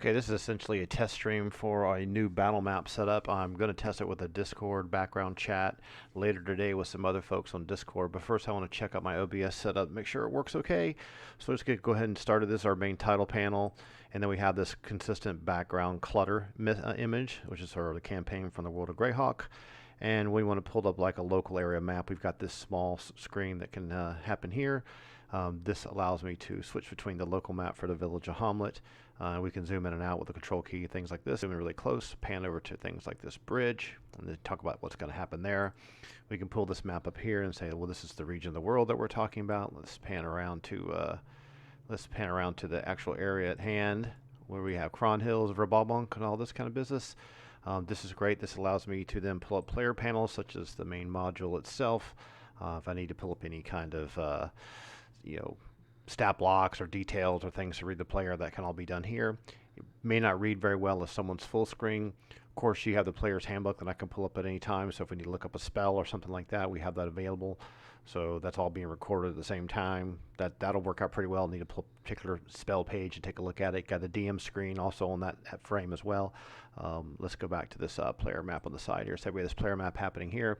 Okay, this is essentially a test stream for a new battle map setup. I'm going to test it with a Discord background chat later today with some other folks on Discord. But first, I want to check out my OBS setup, make sure it works okay. So let's go ahead and start. This is our main title panel, and then we have this consistent background clutter image, which is sort of the campaign from the world of Greyhawk. And we want to pull up like a local area map. We've got this small screen that can happen here. This allows me to switch between the local map for the village of Hamlet. We can zoom in and out with the control key, things like this. Zoom in really close, pan over to things like this bridge, and then talk about what's going to happen there. We can pull this map up here and say, well, this is the region of the world that we're talking about. Let's pan around to the actual area at hand, where we have Cron Hills, Verbobonk, and all this kind of business. This is great. This allows me to then pull up player panels, such as the main module itself. If I need to pull up any kind of stat blocks or details or things to read the player, that can all be done here. It may not read very well if someone's full screen. Of course, you have the player's handbook that I can pull up at any time, so if we need to look up a spell or something like that, we have that available. So that's all being recorded at the same time. That'll work out pretty well. Need to pull a particular spell page and take a look at it. Got the DM screen also on that frame as well. Let's go back to this player map on the side here. So we have this player map happening here.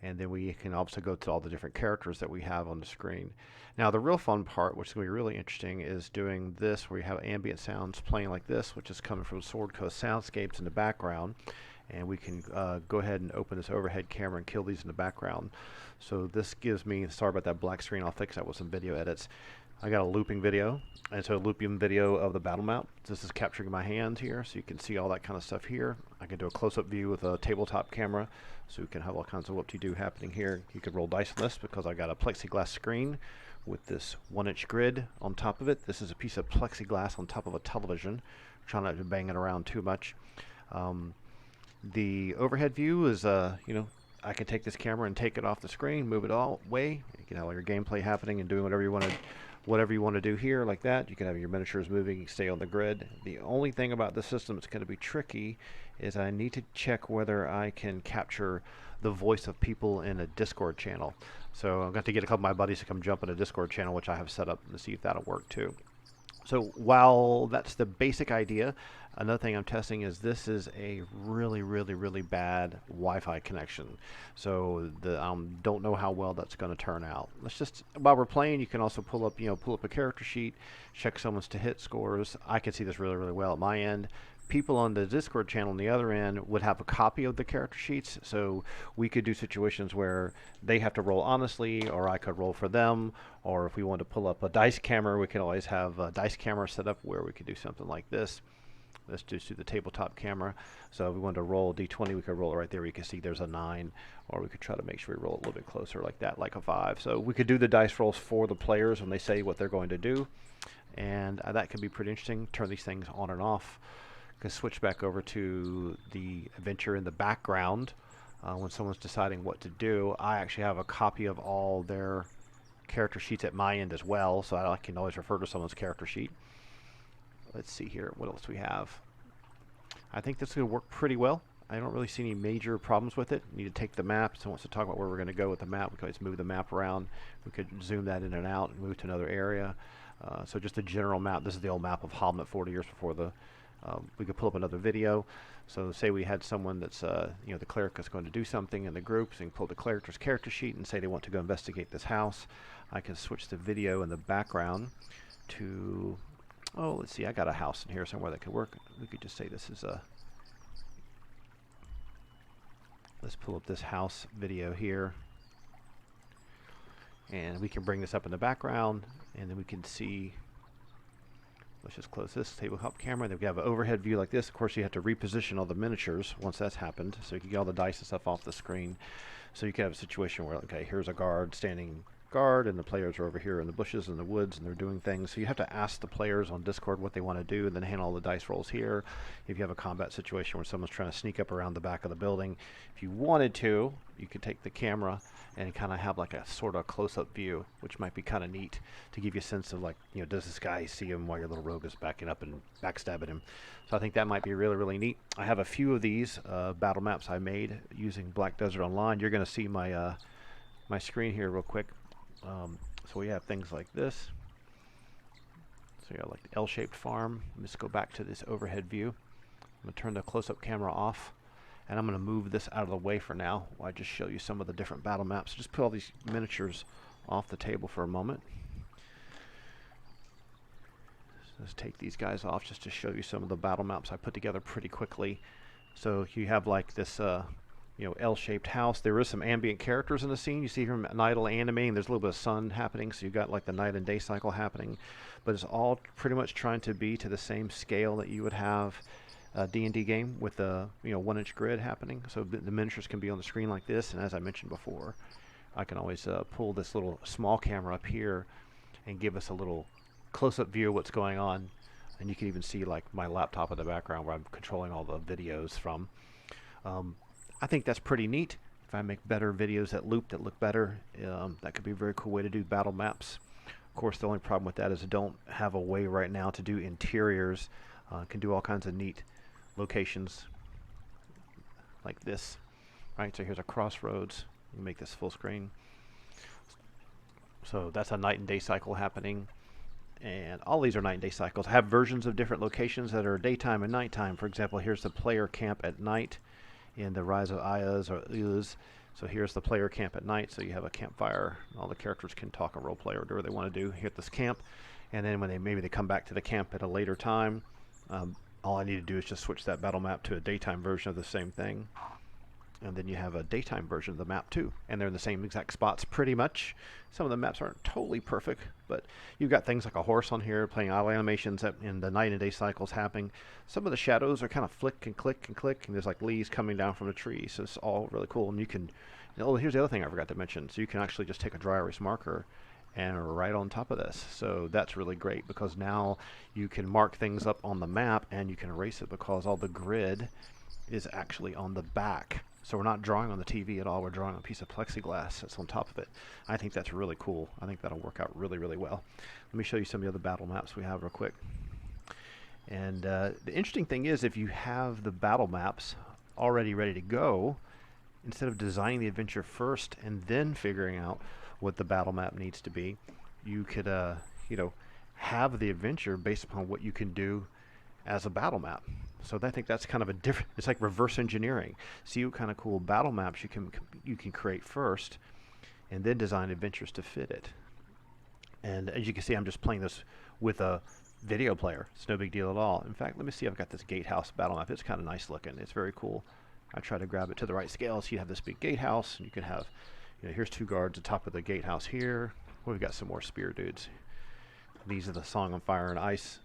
And then we can also go to all the different characters that we have on the screen. Now the real fun part, which is going to be really interesting, is doing this where you have ambient sounds playing like this, which is coming from Sword Coast Soundscapes in the background. And we can go ahead and open this overhead camera and kill these in the background. So this gives me, sorry about that black screen, I'll fix that with some video edits. I got a looping video, and so a looping video of the battle map. This is capturing my hand here, so you can see all that kind of stuff here. I can do a close-up view with a tabletop camera, so you can have all kinds of whoop-de-doo happening here. You could roll dice on this because I got a plexiglass screen with this 1-inch grid on top of it. This is a piece of plexiglass on top of a television. Trying not to bang it around too much. The overhead view is, I can take this camera and take it off the screen, move it all way. You can have all your gameplay happening and doing whatever you want to do here like that. You can have your miniatures moving, stay on the grid. The only thing about this system that's going to be tricky is I need to check whether I can capture the voice of people in a Discord channel. So I'm going to get a couple of my buddies to come jump in a Discord channel, which I have set up, to see if that'll work too. So while that's the basic idea, another thing I'm testing is this is a really, really, really bad Wi-Fi connection. So don't know how well that's going to turn out. Let's just, while we're playing, you can also pull up a character sheet, check someone's to hit scores. I can see this really, really well at my end. People on the Discord channel on the other end would have a copy of the character sheets, so we could do situations where they have to roll honestly, or I could roll for them, or if we want to pull up a dice camera, we can always have a dice camera set up where we could do something like this. Let's just do the tabletop camera. So if we wanted to roll a d20, we could roll it right there. You can see there's a 9, or we could try to make sure we roll it a little bit closer like that, like a 5. So we could do the dice rolls for the players when they say what they're going to do, and that could be pretty interesting. Turn these things on and off. Can switch back over to the adventure in the background when someone's deciding what to do. I actually have a copy of all their character sheets at my end as well, so I can always refer to someone's character sheet. Let's see here, what else we have. I think this is going to work pretty well. I don't really see any major problems with it. Need to take the map. Someone wants to talk about where we're going to go with the map. We can always move the map around. We could zoom that in and out and move to another area. So just a general map. This is the old map of Hamlet 40 years before the we could pull up another video. So say we had someone that's, the cleric is going to do something in the group, so you can pull the cleric character sheet and say they want to go investigate this house. I can switch the video in the background to, let's see, I got a house in here somewhere that could work. We could just say this is a, let's pull up this house video here. And we can bring this up in the background, and then we can see. Let's just close this tabletop camera. Then we have an overhead view like this. Of course, you have to reposition all the miniatures once that's happened, so you can get all the dice and stuff off the screen. So you can have a situation where, okay, here's a guard standing guard, and the players are over here in the bushes and the woods, and they're doing things. So you have to ask the players on Discord what they want to do, and then handle all the dice rolls here. If you have a combat situation where someone's trying to sneak up around the back of the building, if you wanted to, you could take the camera and kind of have like a sort of close-up view, which might be kind of neat to give you a sense of, like, does this guy see him while your little rogue is backing up and backstabbing him? So I think that might be really, really neat. I have a few of these battle maps I made using Black Desert Online. You're going to see my my screen here real quick. So we have things like this. So So you got like the L-shaped farm. Let's go back to this overhead view. I'm going to turn the close-up camera off, and I'm going to move this out of the way for now while I just show you some of the different battle maps. Just put all these miniatures off the table for a moment. So let's take these guys off just to show you some of the battle maps I put together pretty quickly. So you have like this L-shaped house. There is some ambient characters in the scene. You see here Nidal animating. There's a little bit of sun happening, so you've got like the night and day cycle happening. But it's all pretty much trying to be to the same scale that you would have a D&D game with a 1-inch grid happening. So the miniatures can be on the screen like this, and as I mentioned before, I can always pull this little small camera up here and give us a little close-up view of what's going on. And you can even see like my laptop in the background where I'm controlling all the videos from. I think that's pretty neat. If I make better videos that loop, that look better, that could be a very cool way to do battle maps. Of course, the only problem with that is I don't have a way right now to do interiors. Can do all kinds of neat locations like this. Right, so here's a crossroads. Let me make this full screen. So that's a night and day cycle happening. And all these are night and day cycles. I have versions of different locations that are daytime and nighttime. For example, here's the player camp at night in the Rise of Ayas or Uz. So here's the player camp at night. So you have a campfire. All the characters can talk or role play or do whatever they want to do here at this camp. And then when maybe they come back to the camp at a later time, all I need to do is just switch that battle map to a daytime version of the same thing. And then you have a daytime version of the map too. And they're in the same exact spots pretty much. Some of the maps aren't totally perfect, but you've got things like a horse on here playing idle animations in the night and day cycles happening. Some of the shadows are kind of flick and click and click, and there's like leaves coming down from the tree. So it's all really cool. And you can, here's the other thing I forgot to mention. So you can actually just take a dry erase marker and right on top of this. So that's really great because now you can mark things up on the map and you can erase it because all the grid is actually on the back. So we're not drawing on the TV at all. We're drawing on a piece of plexiglass that's on top of it. I think that's really cool. I think that'll work out really, really well. Let me show you some of the other battle maps we have real quick. And the interesting thing is if you have the battle maps already ready to go, instead of designing the adventure first and then figuring out what the battle map needs to be, you could have the adventure based upon what you can do as a battle map. So I think that's kind of a different, it's like reverse engineering. See what kind of cool battle maps you can create first and then design adventures to fit it. And as you can see, I'm just playing this with a video player. It's no big deal at all. In fact, let me see, I've got this Gatehouse battle map. It's kind of nice looking. It's very cool. I try to grab it to the right scale. So you have this big gatehouse, and you can have, here's 2 guards at the top of the gatehouse here. Well, we've got some more spear dudes. These are the Song on Fire and Ice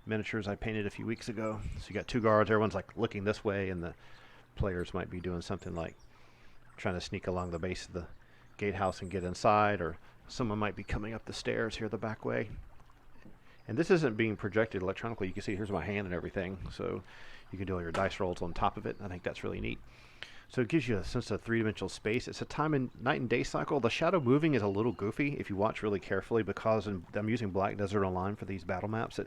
miniatures I painted a few weeks ago. So you got 2 guards, everyone's like looking this way, and the players might be doing something like trying to sneak along the base of the gatehouse and get inside, or someone might be coming up the stairs here the back way. And this isn't being projected electronically. You can see here's my hand and everything, so you can do all your dice rolls on top of it. I think that's really neat. So it gives you a sense of 3-dimensional space. It's a time and night and day cycle. The shadow moving is a little goofy if you watch really carefully because I'm using Black Desert Online for these battle maps.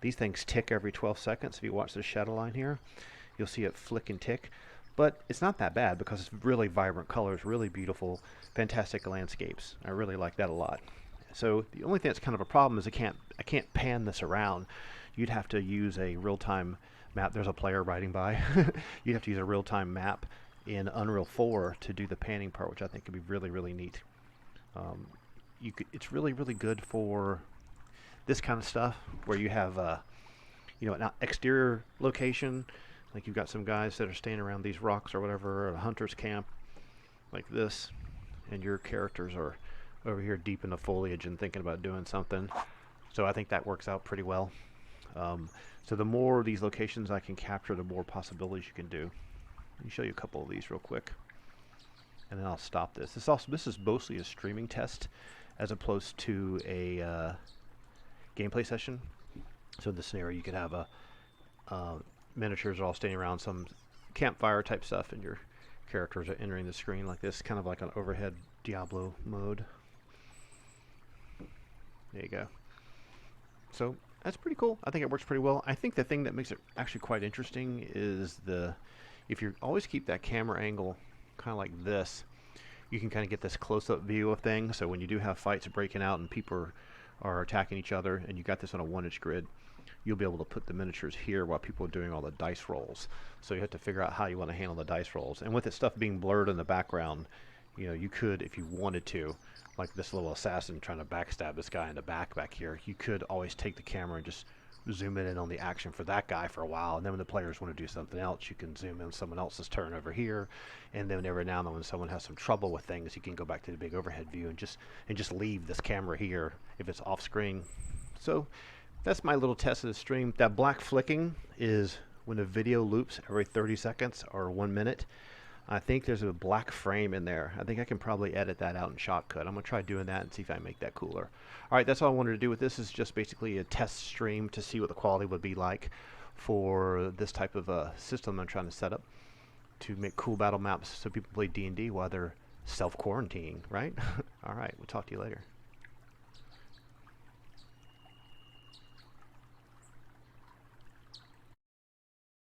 These things tick every 12 seconds. If you watch the shadow line here, you'll see it flick and tick. But it's not that bad because it's really vibrant colors, really beautiful, fantastic landscapes. I really like that a lot. So the only thing that's kind of a problem is I can't pan this around. You'd have to use a real-time map. There's a player riding by. You'd have to use a real-time map in Unreal 4 to do the panning part, which I think could be really, really neat. It's really, really good for this kind of stuff where you have an exterior location, like you've got some guys that are standing around these rocks or whatever, or a hunter's camp like this, and your characters are over here deep in the foliage and thinking about doing something. So I think that works out pretty well. So the more of these locations I can capture, the more possibilities you can do. Let me show you a couple of these real quick, and then I'll stop this. This is mostly a streaming test as opposed to a gameplay session. So in this scenario, you could have miniatures all standing around some campfire type stuff, and your characters are entering the screen like this, kind of like an overhead Diablo mode. There you go. So that's pretty cool. I think it works pretty well. I think the thing that makes it actually quite interesting is if you always keep that camera angle kind of like this, you can kind of get this close-up view of things. So when you do have fights breaking out and people are are attacking each other, and you got this on a 1-inch grid, you'll be able to put the miniatures here while people are doing all the dice rolls. So you have to figure out how you want to handle the dice rolls. And with the stuff being blurred in the background, you know, you could, if you wanted to, like this little assassin trying to backstab this guy in the back here, you could always take the camera and just zoom in on the action for that guy for a while, and then when the players want to do something else, you can zoom in on someone else's turn over here, and then every now and then when someone has some trouble with things, you can go back to the big overhead view and just leave this camera here if it's off screen. So that's my little test of the stream. That black flicking is when the video loops every 30 seconds or 1 minute. I think there's a black frame in there. I think I can probably edit that out in Shotcut. I'm going to try doing that and see if I make that cooler. All right, that's all I wanted to do with this. Is just basically a test stream to see what the quality would be like for this type of system I'm trying to set up to make cool battle maps so people play D&D while they're self-quarantining, right? All right, we'll talk to you later.